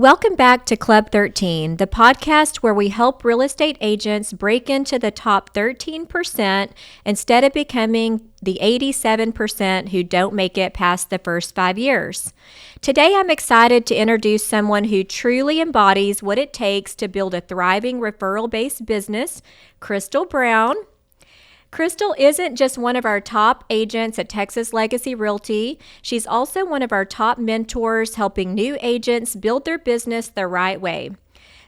Welcome back to Club 13, the podcast where we help real estate agents break into the top 13% instead of becoming the 87% who don't make it past the first 5 years. Today, I'm excited to introduce someone who truly embodies what it takes to build a thriving referral-based business, Crystal Brown. Crystal isn't just one of our top agents at Texas Legacy Realty. She's also one of our top mentors helping new agents build their business the right way.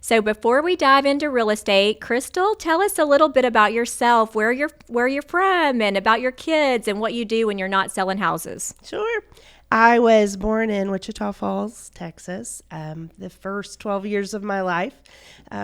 So before we dive into real estate, Crystal, tell us a little bit about yourself, where you're from, and about your kids and what you do when you're not selling houses. Sure. I was born in Wichita Falls, Texas. The first 12 years of my life,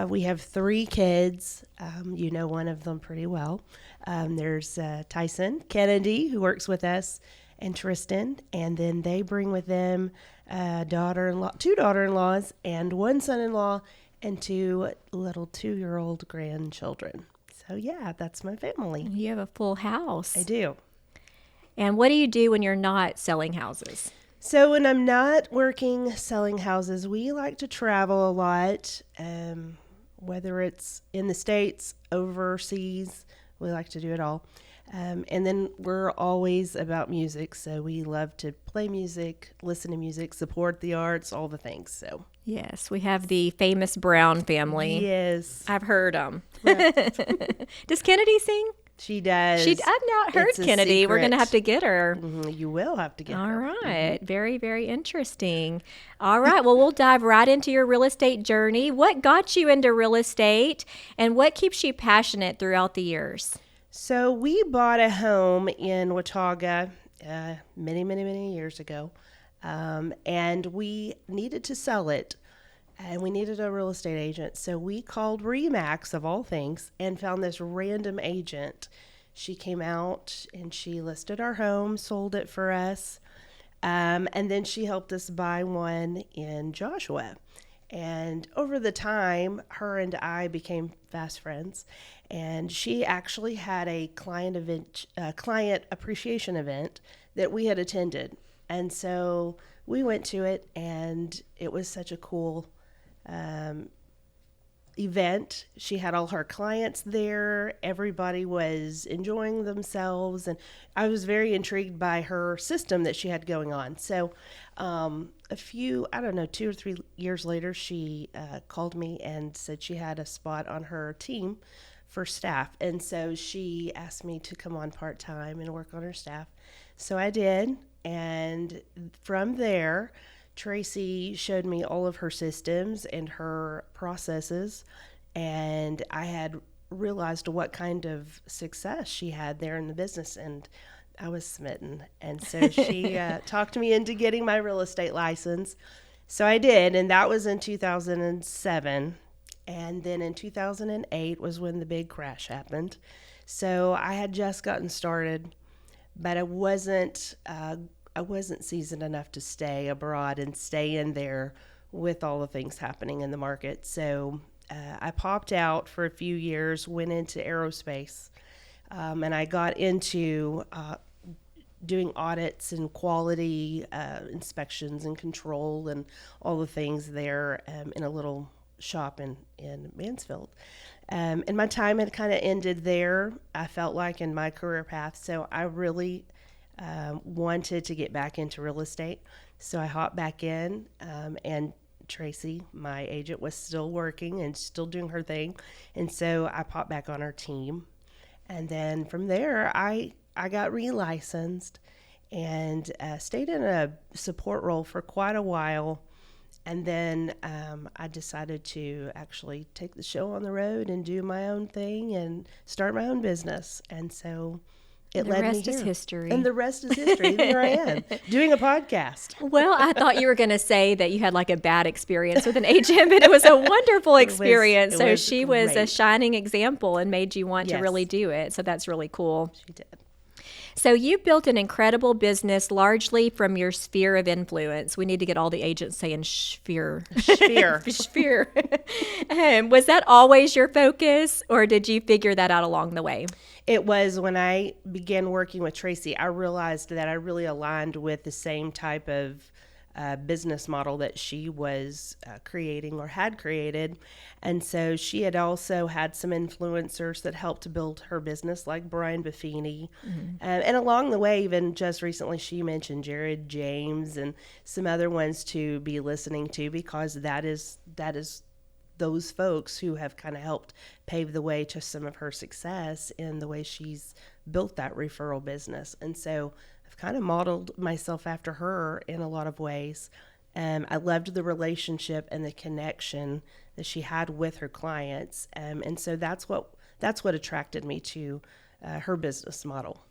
we have 3 kids. You know one of them pretty well. There's Tyson Kennedy, who works with us, and Tristan. And then they bring with them 2 daughter-in-laws, and 1 son-in-law, and 2 little 2-year-old grandchildren. So yeah, that's my family. You have a full house. I do. And what do you do when you're not selling houses? So when I'm not working selling houses, we like to travel a lot, whether it's in the States, overseas. We like to do it all. And then we're always about music. So we love to play music, listen to music, support the arts, all the things. So Yes, we have the famous Brown family. yes, I've heard them. right. Does Kennedy sing? She does. I've not heard It's a Kennedy. We're going to secret. have to get her. You will have to get All her. right. Very, very interesting. All right. Well, we'll dive right into your real estate journey. What got you into real estate and what keeps you passionate throughout the years? So we bought a home in Watauga many years ago, and we needed to sell it, and we needed a real estate agent. So we called Remax, of all things, and found this random agent. She came out and she listed our home, sold it for us, and then she helped us buy one in Joshua. And over the time, her and I became fast friends. And she actually had a client appreciation event that we had attended. And so we went to it, and it was such a cool event. She had all her clients there. Everybody was enjoying themselves. And I was very intrigued by her system that she had going on. So a few, 2 or 3 years later, she called me and said she had a spot on her team for staff. And so she asked me to come on part-time and work on her staff. So I did. And from there, Tracy showed me all of her systems and her processes, and I had realized what kind of success she had there in the business, and I was smitten. And so she talked me into getting my real estate license. So I did, and that was in 2007. And then in 2008 was when the big crash happened. So I had just gotten started, but I wasn't seasoned enough to stay abroad and stay in there with all the things happening in the market. So I popped out for a few years, went into aerospace, and I got into doing audits and quality inspections and control and all the things there in a little shop in Mansfield. And my time had kind of ended there, I felt like, in my career path. So I really wanted to get back into real estate. So I hopped back in, and Tracy, my agent, was still working and still doing her thing. And so I popped back on her team. And then from there, I got relicensed and stayed in a support role for quite a while. And then I decided to actually take the show on the road and do my own thing and start my own business. And so it led me here. The rest is history. And the rest is history. Here I am doing a podcast. Well, I thought you were going to say that you had like a bad experience with an agent, but it was a wonderful experience. So she was a shining example and made you want to really do it. So that's really cool. She did. So you built an incredible business largely from your sphere of influence. We need to get all the agents saying sphere. Sphere. Sphere. Was that always your focus, or did you figure that out along the way? It was when I began working with Tracy, I realized that I really aligned with the same type of business model that she was creating or had created. And so she had also had some influencers that helped to build her business, like Brian Buffini. And along the way, even just recently, she mentioned Jared James and some other ones to be listening to, because that is those folks who have kind of helped pave the way to some of her success in the way she's built that referral business. And so I've kind of modeled myself after her in a lot of ways. I loved the relationship and the connection that she had with her clients. And so that's what attracted me to her business model.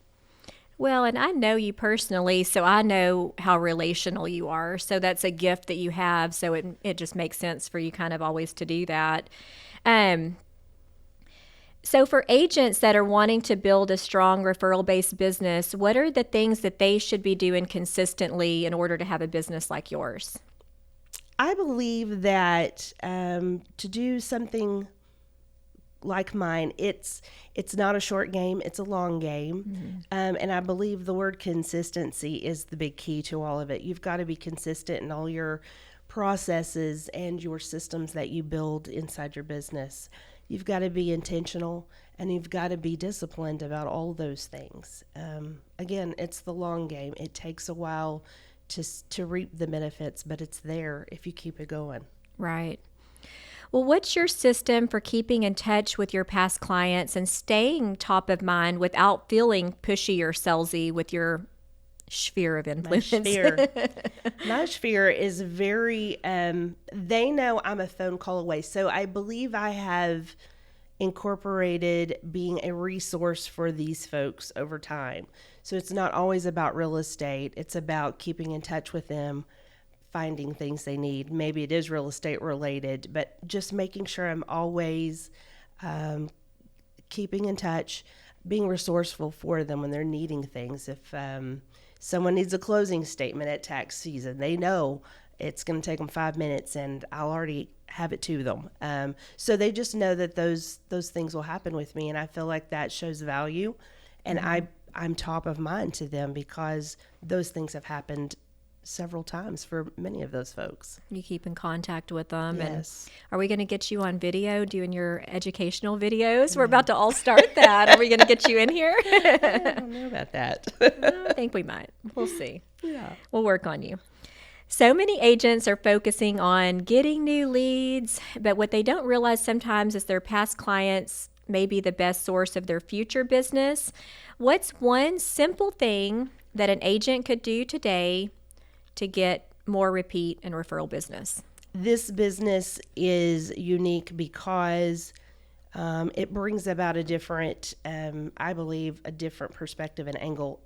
Well, and I know you personally, so I know how relational you are. So that's a gift that you have. So it just makes sense for you kind of always to do that. So for agents that are wanting to build a strong referral-based business, what are the things that they should be doing consistently in order to have a business like yours? I believe that to do something like mine, it's not a short game, it's a long game. And I believe the word consistency is the big key to all of it. You've got to be consistent in all your processes and your systems that you build inside your business. You've got to be intentional, and you've got to be disciplined about all those things. Again, it's the long game. It takes a while to reap the benefits, but it's there if you keep it going. Right. Well, what's your system for keeping in touch with your past clients and staying top of mind without feeling pushy or salesy with your sphere of influence? My sphere is very, they know I'm a phone call away. So I believe I have incorporated being a resource for these folks over time. So it's not always about real estate. It's about keeping in touch with them, finding things they need. Maybe it is real estate related, but just making sure I'm always keeping in touch, being resourceful for them when they're needing things. If someone needs a closing statement at tax season, they know it's going to take them 5 minutes and I'll already have it to them. So they just know that those things will happen with me, and I feel like that shows value, and I'm top of mind to them because those things have happened several times for many of those folks. You keep in contact with them. Yes. And are we going to get you on video doing your educational videos? We're about to all start that. Are we going to get you in here? I don't know about that. I think we might. We'll see. Yeah. We'll work on you. So many agents are focusing on getting new leads, but what they don't realize sometimes is their past clients may be the best source of their future business. What's one simple thing that an agent could do today to get more repeat and referral business? This business is unique because it brings about a different, I believe, a different perspective and angle.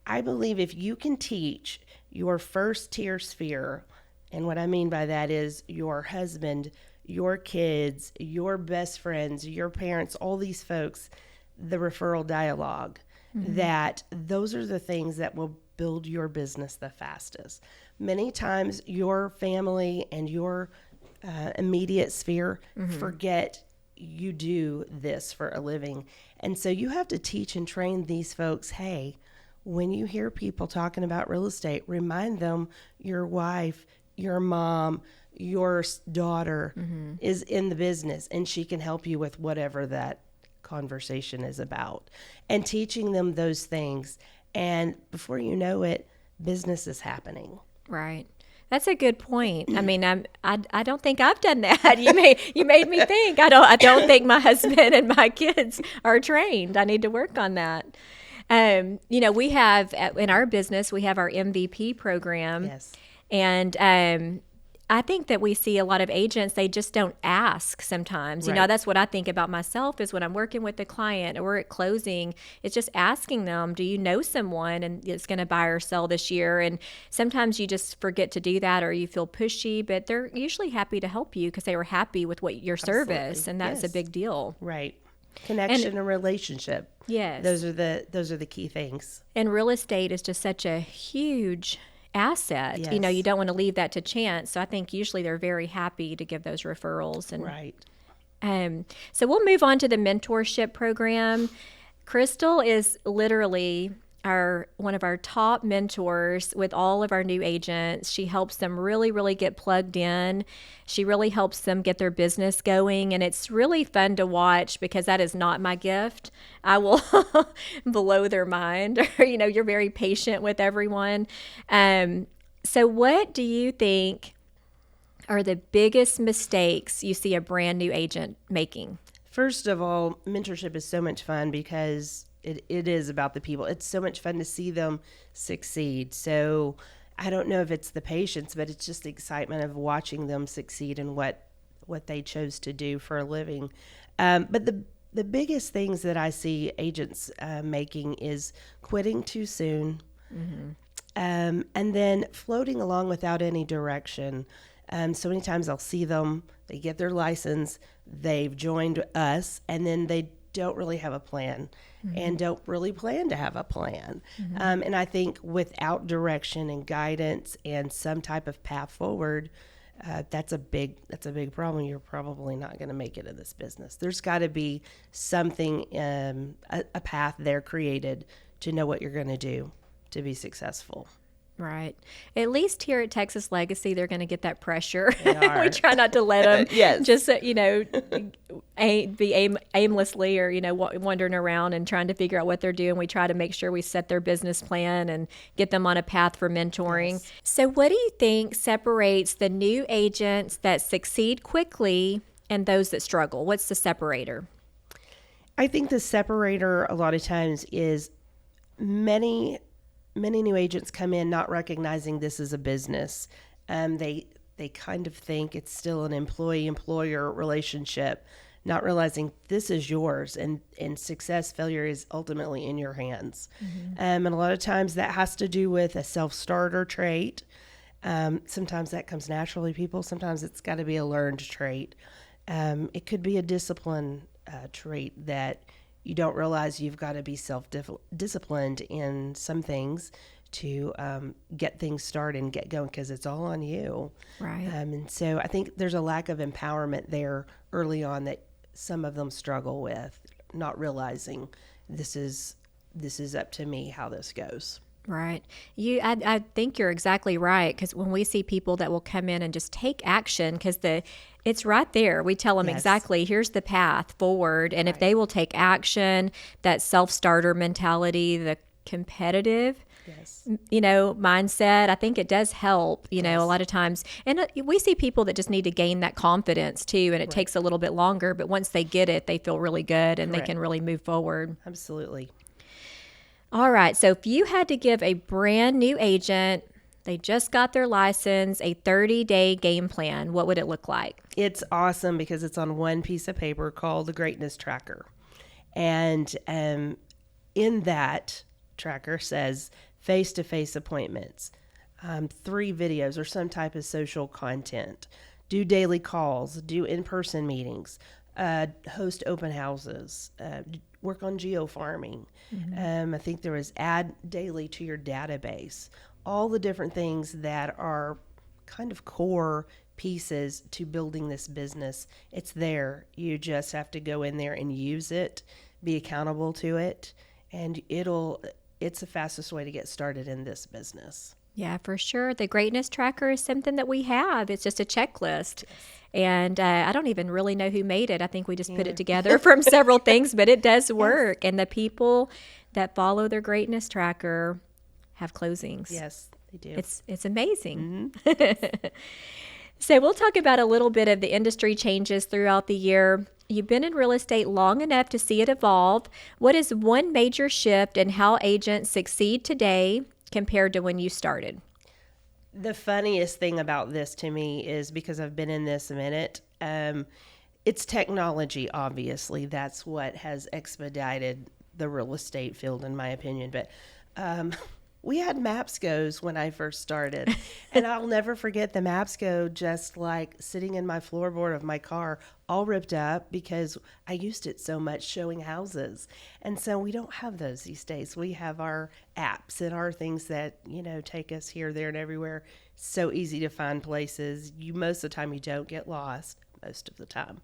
I believe if you can teach your first tier sphere, and what I mean by that is your husband, your kids, your best friends, your parents, all these folks, the referral dialogue, that those are the things that will build your business the fastest. Many times your family and your immediate sphere forget you do this for a living. And so you have to teach and train these folks, hey, when you hear people talking about real estate, remind them your wife, your mom, your daughter is in the business, and she can help you with whatever that conversation is about. And teaching them those things. And before you know it, business is happening. Right. That's a good point. I mean, I don't think I've done that. You made me think. I don't think my husband and my kids are trained. I need to work on that. We have in our business, we have our MVP program. Yes. And I think that we see a lot of agents, they just don't ask sometimes. Right. That's what I think about myself is when I'm working with the client or we're at closing, it's just asking them, do you know someone and it's going to buy or sell this year? And sometimes you just forget to do that or you feel pushy, but they're usually happy to help you because they were happy with your service. And that's a big deal. Right. Connection and relationship. Yes. Those are the key things. And real estate is just such a huge asset. Yes. You don't want to leave that to chance. So I think usually they're very happy to give those referrals. And Right. So we'll move on to the mentorship program. Crystal is literally one of our top mentors with all of our new agents. She helps them really, really get plugged in. She really helps them get their business going. And it's really fun to watch because that is not my gift. I will blow their mind. You're very patient with everyone. So what do you think are the biggest mistakes you see a brand new agent making? First of all, mentorship is so much fun because it is about the people. It's so much fun to see them succeed. So I don't know if it's the patience, but it's just the excitement of watching them succeed in what they chose to do for a living. But the biggest things that I see agents making is quitting too soon, and then floating along without any direction. So many times I'll see them, they get their license, they've joined us, and then they don't really have a plan and don't really plan to have a plan. And I think without direction and guidance and some type of path forward, that's a big problem. You're probably not going to make it in this business. There's got to be something, a path there created to know what you're going to do to be successful. Right. At least here at Texas Legacy, they're going to get that pressure. They are. We try not to let them Yes. just, be aimlessly or, wandering around and trying to figure out what they're doing. We try to make sure we set their business plan and get them on a path for mentoring. Yes. So what do you think separates the new agents that succeed quickly and those that struggle? What's the separator? I think the separator a lot of times is many new agents come in not recognizing this is a business. They kind of think it's still an employee-employer relationship, not realizing this is yours and success, failure is ultimately in your hands. And a lot of times that has to do with a self-starter trait. Sometimes that comes naturally, people. Sometimes it's got to be a learned trait. It could be a discipline trait that you don't realize you've got to be self-disciplined in some things to get things started and get going because it's all on you. Right. And so I think there's a lack of empowerment there early on that some of them struggle with, not realizing this is up to me how this goes. Right. I think you're exactly right, because when we see people that will come in and just take action, because it's right there. We tell them Yes. exactly, here's the path forward. And if they will take action, that self-starter mentality, the competitive, Yes. mindset, I think it does help, a Yes. lot of times. And we see people that just need to gain that confidence too. And it takes a little bit longer, but once they get it, they feel really good and Correct. they can really move forward. Absolutely. All right. So if you had to give a brand new agent, they just got their license, a 30-day game plan, what would it look like? It's awesome because it's on one piece of paper called the Greatness Tracker. And in that tracker says face-to-face appointments, 3 videos or some type of social content, do daily calls, do in-person meetings, host open houses, work on geofarming. I think there was add daily to your database, all the different things that are kind of core pieces to building this business. It's there. You just have to go in there and use it, be accountable to it, and it's the fastest way to get started in this business. Yeah, for sure. The Greatness Tracker is something that we have. It's just a checklist. And I don't even really know who made it. I think we just put it together from several things, but it does work. And the people that follow their Greatness Tracker have closings. Yes, they do. It's amazing. So we'll talk about a little bit of the industry changes throughout the year. You've been in real estate long enough to see it evolve. What is one major shift in how agents succeed today compared to when you started? The funniest thing about this to me is, because I've been in this a minute, it's technology, obviously. That's what has expedited the real estate field, in my opinion. But we had MapsGos when I first started. And I'll never forget the MapsGo just like sitting in my floorboard of my car, all ripped up because I used it so much showing houses. And so we don't have those these days. We have our apps and our things that, take us here, there, and everywhere. So easy to find places. Most of the time you don't get lost, most of the time.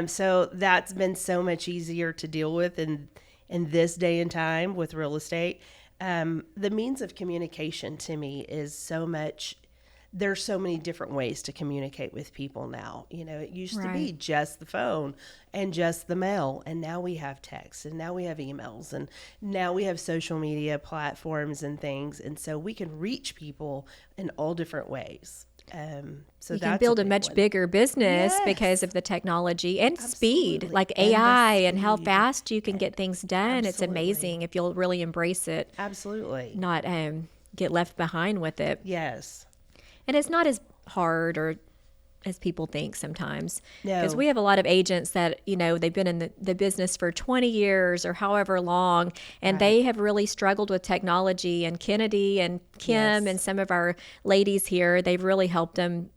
So that's been so much easier to deal with in this day and time with real estate. The means of communication to me is so much. There's so many different ways to communicate with people now. It used to be Right. just the phone and just the mail, and now we have text, and now we have emails, and now we have social media platforms and things, and so we can reach people in all different ways. So You can that's a build a big much one. bigger business because Yes, of the technology and speed, absolutely, like and the AI and how speed. fast you can get things done. It's Absolutely, amazing if you'll really embrace it, absolutely. not get left behind with it. Yes. And it's not as hard or as people think sometimes, because No. we have a lot of agents that they've been in the business for 20 years or however long, and Right. they have really struggled with technology. And Kennedy and Kim and Yes. some of our ladies here, they've really helped them.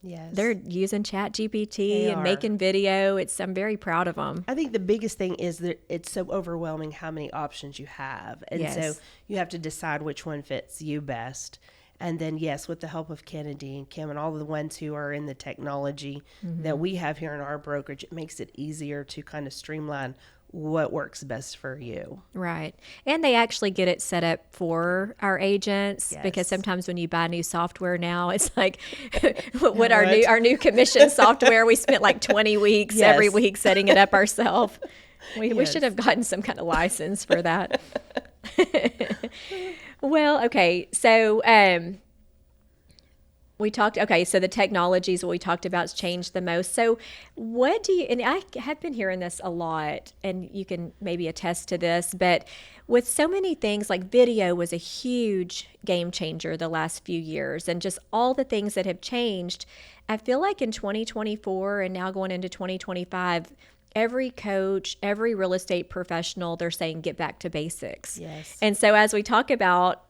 They're Yes. using chat They GPT and are. making video. I'm very proud of them. I think the biggest thing is that it's so overwhelming how many options you have. And so Yes. you have to decide which one fits you best. And then, yes, with the help of Kennedy and Kim and all the ones who are in the technology that we have here in our brokerage, it makes it easier to kind of streamline what works best for you. Right. And they actually get it set up for our agents, because Yes. sometimes when you buy new software now, it's like what What? our new commission software, we spent like 20 weeks every Yes. week setting it up ourselves. We should Yes. have gotten some kind of license for that. Well, okay. So we talked, okay, so the technologies what we talked about has changed the most. So what do you, and I have been hearing this a lot, and you can maybe attest to this, but with so many things, like video was a huge game changer the last few years, and just all the things that have changed. I feel like in 2024 and now going into 2025, every coach, every real estate professional, they're saying get back to basics. Yes. And so as we talk about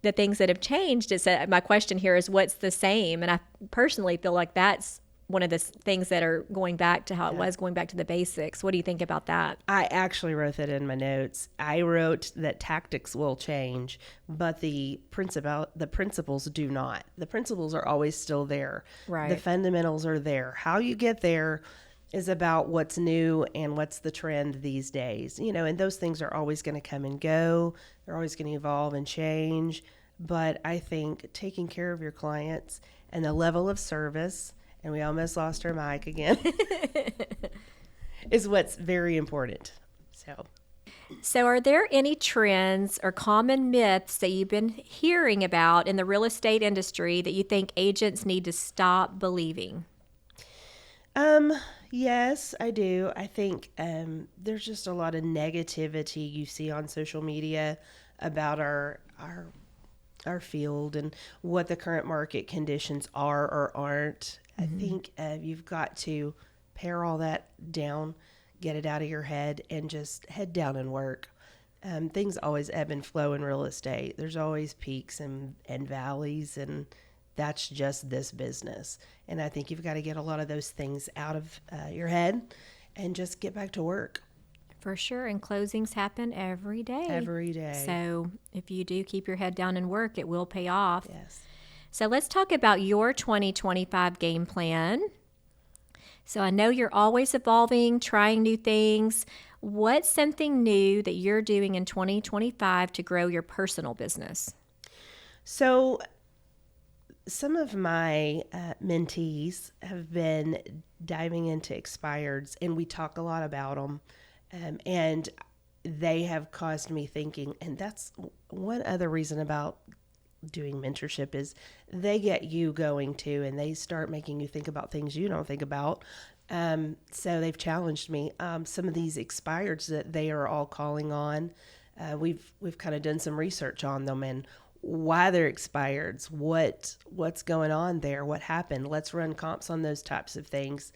the things that have changed, my question here is what's the same? And I personally feel like that's one of the things that are going back to how it was, going back to the basics. What do you think about that? I actually wrote that in my notes. I wrote that tactics will change, but the principles do not. The principles are always still there. Right. The fundamentals are there. How you get there is about what's new and what's the trend these days. And those things are always going to come and go. They're always going to evolve and change. But I think taking care of your clients and the level of service, and we almost lost our mic again, is what's very important. So are there any trends or common myths that you've been hearing about in the real estate industry that you think agents need to stop believing? Yes, I do. I think there's just a lot of negativity you see on social media about our field and what the current market conditions are or aren't. I think you've got to pare all that down, get it out of your head, and just head down and work. Things always ebb and flow in real estate. There's always peaks and valleys, and that's just this business. And I think you've got to get a lot of those things out of your head and just get back to work. For sure. And closings happen every day. Every day. So if you do keep your head down and work, it will pay off. Yes. So let's talk about your 2025 game plan. So I know you're always evolving, trying new things. What's something new that you're doing in 2025 to grow your personal business? So some of my mentees have been diving into expireds, and we talk a lot about them. And they have caused me thinking, and that's one other reason about doing mentorship is they get you going too, and they start making you think about things you don't think about. So they've challenged me. Some of these expireds that they are all calling on, we've kind of done some research on them and why they're expireds, what's going on there, what happened. Let's run comps on those types of things.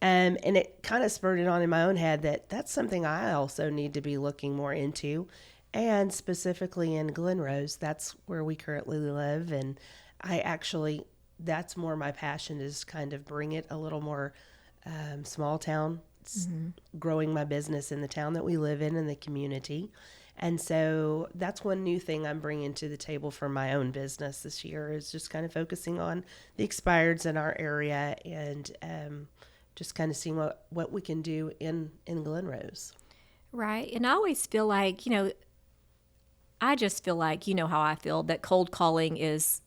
And it kind of spurred it on in my own head that that's something I also need to be looking more into. And specifically in Glen Rose, that's where we currently live. And that's more my passion, is kind of bring it a little more small town, growing my business in the town that we live in and the community. And so that's one new thing I'm bringing to the table for my own business this year, is just kind of focusing on the expireds in our area and just kind of seeing what we can do in Glen Rose. Right. And I always feel like, I just feel like, you know how I feel, that cold calling is,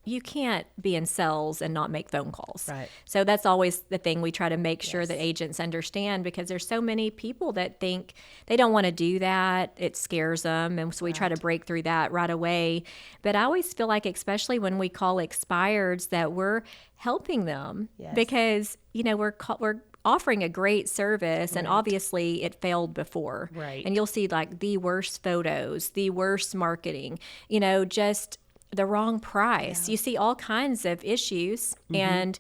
you can't be in sales and not make phone calls. Right. So that's always the thing we try to make sure that Yes. agents understand, because there's so many people that think they don't want to do that. It scares them. And so we try to break through that right away. But I always feel like, especially when we call expireds, that we're helping them Yes. because, we're offering a great service, and Right. obviously it failed before. Right. And you'll see like the worst photos, the worst marketing, just the wrong price. Yeah. You see all kinds of issues, and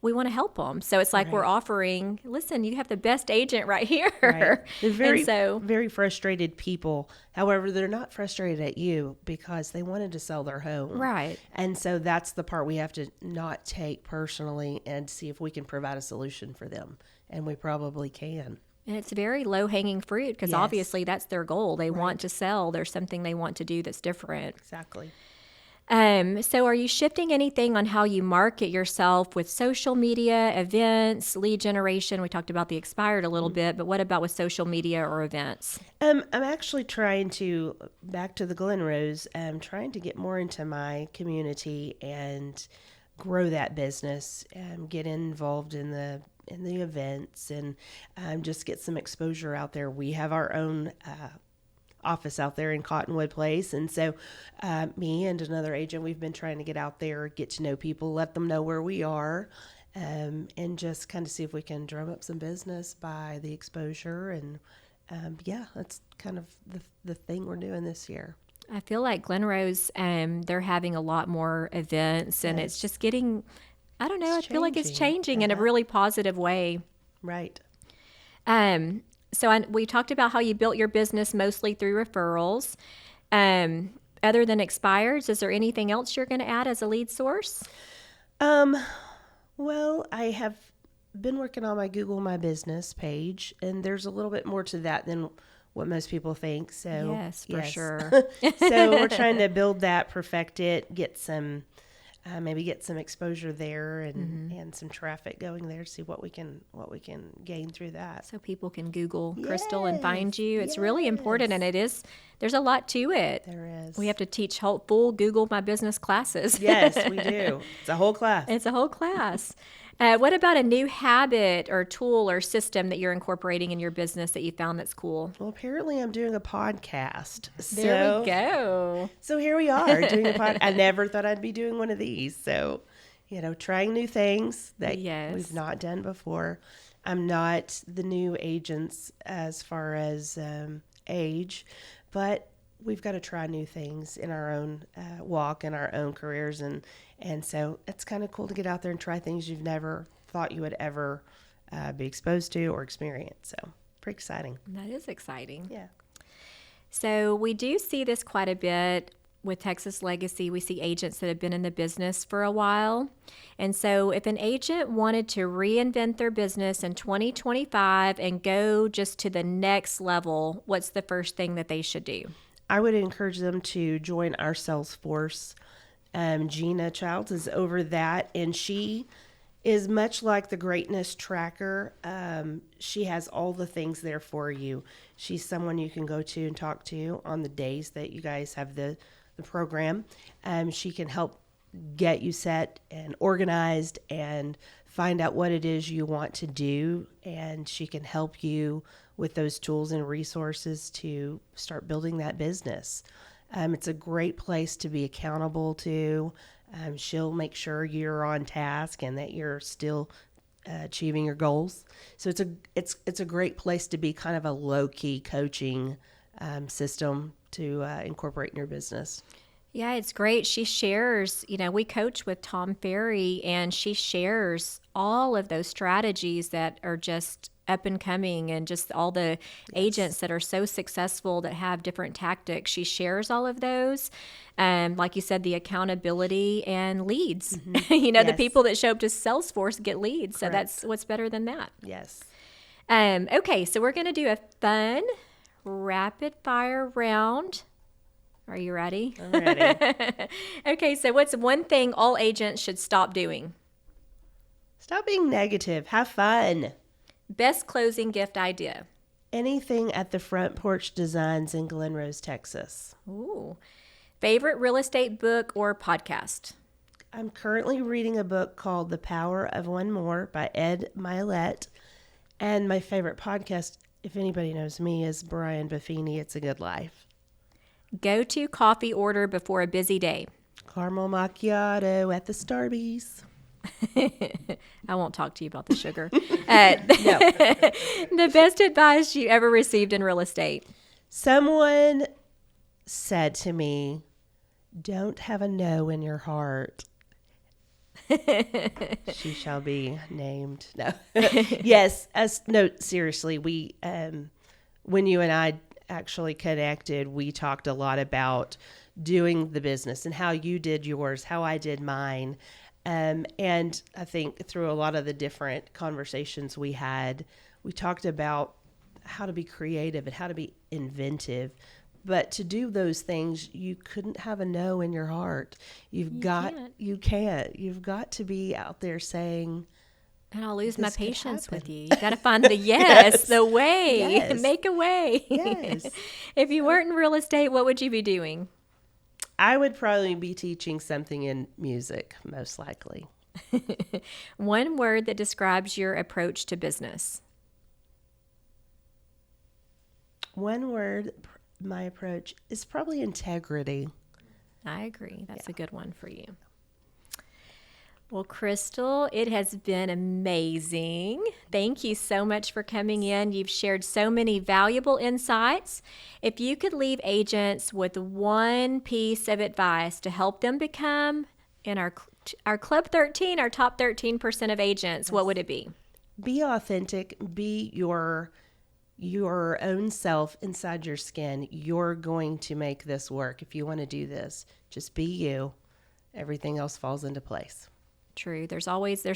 we want to help them. So it's like we're Right. offering, listen, you have the best agent right here. Right. They're very, and so, very frustrated people. However, they're not frustrated at you because they wanted to sell their home. right. And so that's the part we have to not take personally and see if we can provide a solution for them. And we probably can. And it's very low hanging fruit because Yes. obviously that's their goal. They want to sell. There's something they want to do that's different. Exactly. So are you shifting anything on how you market yourself with social media, events, lead generation? We talked about the expired a little bit, but what about with social media or events? I'm actually trying to, back to the Glen Rose, I'm trying to get more into my community and grow that business, get involved in the events, and just get some exposure out there. We have our own office out there in Cottonwood Place, and so me and another agent, we've been trying to get out there, get to know people, let them know where we are, and just kind of see if we can drum up some business by the exposure. And that's kind of the thing we're doing this year. I feel like Glen Rose, they're having a lot more events, and it's just getting, I don't know, I feel like it's changing in a really positive way. Right. So we talked about how you built your business mostly through referrals. Other than expireds, is there anything else you're going to add as a lead source? Well, I have been working on my Google My Business page, and there's a little bit more to that than what most people think. So Yes, for sure. So we're trying to build that, perfect it, get some, maybe get some exposure there, and some traffic going there. See what we can gain through that. So people can Google Crystal and find Yes, you. It's really important, and there's a lot to it. There is. We have to teach full Google My Business classes. Yes, we do. It's a whole class. It's a whole class. What about a new habit or tool or system that you're incorporating in your business that you found that's cool? Well, apparently I'm doing a podcast. There we go. So here we are doing a podcast. I never thought I'd be doing one of these. So, trying new things that we've not done before. I'm not the new agents as far as age, but we've got to try new things in our own walk in our own careers. And so it's kind of cool to get out there and try things you've never thought you would ever be exposed to or experience. So pretty exciting. That is exciting. Yeah. So we do see this quite a bit with Texas Legacy. We see agents that have been in the business for a while. And so if an agent wanted to reinvent their business in 2025 and go just to the next level, what's the first thing that they should do? I would encourage them to join our sales force. Gina Childs is over that, and she is much like the greatness tracker. She has all the things there for you. She's someone you can go to and talk to on the days that you guys have the program. She can help get you set and organized and find out what it is you want to do, and she can help you with those tools and resources to start building that business. It's a great place to be accountable to. She'll make sure you're on task and that you're still achieving your goals. So it's a great place to be, kind of a low-key coaching system to incorporate in your business. Yeah, it's great. She shares, we coach with Tom Ferry, and she shares all of those strategies that are just up and coming, and just all the agents that are so successful that have different tactics. She shares all of those. Like you said, the accountability and leads. Mm-hmm. The people that show up to Salesforce get leads. Correct. So that's what's better than that. Yes. Okay, so we're going to do a fun rapid fire round. Are you ready? I'm ready. Okay, so what's one thing all agents should stop doing? Stop being negative. Have fun. Best closing gift idea. Anything at the Front Porch Designs in Glen Rose, Texas. Ooh. Favorite real estate book or podcast? I'm currently reading a book called The Power of One More by Ed Milet. And my favorite podcast, if anybody knows me, is Brian Buffini, It's a Good Life. Go-to coffee order before a busy day? Caramel macchiato at the Starbucks. I won't talk to you about the sugar. No. The best advice you ever received in real estate? Someone said to me, don't have a no in your heart. She shall be named. No. Yes. No, seriously. We, when you and I actually connected, we talked a lot about doing the business and how you did yours, how I did mine. And I think through a lot of the different conversations we had, we talked about how to be creative and how to be inventive. But to do those things, you couldn't have a no in your heart. You can't. You've got to be out there saying, and I'll lose my this could patience with happen. you. You've got to find the yes, the way, Yes. make a way. Yes. If you weren't in real estate, what would you be doing? I would probably be teaching something in music, most likely. One word that describes your approach to business. One word, my approach is probably integrity. I agree. That's a good one for you. Well, Crystal, it has been amazing. Thank you so much for coming in. You've shared so many valuable insights. If you could leave agents with one piece of advice to help them become, in our Club 13, our top 13% of agents, what would it be? Be authentic. Be your own self inside your skin. You're going to make this work. If you want to do this, just be you. Everything else falls into place. True. There's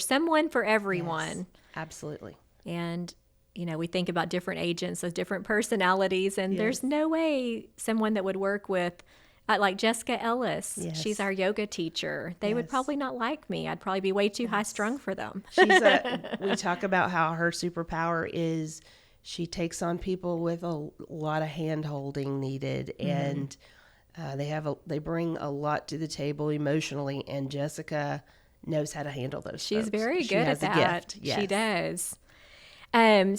someone for everyone. Yes, absolutely. And, we think about different agents with different personalities, and there's no way someone that would work with, like Jessica Ellis. Yes. She's our yoga teacher. They would probably not like me. I'd probably be way too high strung for them. We talk about how her superpower is she takes on people with a lot of hand holding needed, and they bring a lot to the table emotionally, and Jessica knows how to handle those. She's folks. very She good has at a that. gift. Yes. She does.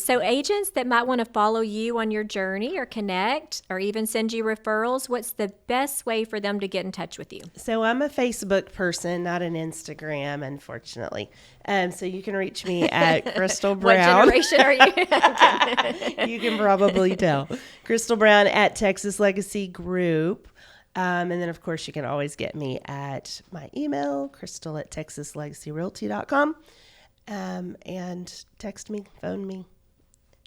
So agents that might want to follow you on your journey or connect or even send you referrals, what's the best way for them to get in touch with you? So I'm a Facebook person, not an Instagram, unfortunately. So you can reach me at Crystal Brown. What generation are you? You can probably tell. Crystal Brown at Texas Legacy Group. And then, of course, you can always get me at my email, crystal@texaslegacyrealty.com. And text me, phone me.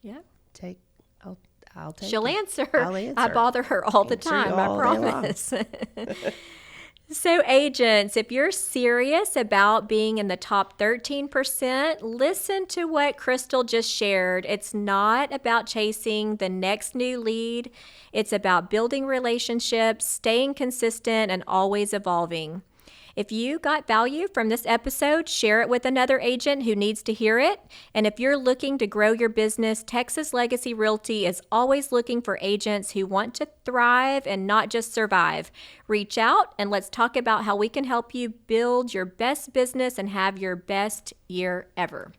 Yeah. I'll take She'll it. answer. I'll answer. I bother her all the Answer time, all I day long. promise. So agents, if you're serious about being in the top 13%, listen to what Crystal just shared. It's not about chasing the next new lead. It's about building relationships, staying consistent, and always evolving. If you got value from this episode, share it with another agent who needs to hear it. And if you're looking to grow your business, Texas Legacy Realty is always looking for agents who want to thrive and not just survive. Reach out and let's talk about how we can help you build your best business and have your best year ever.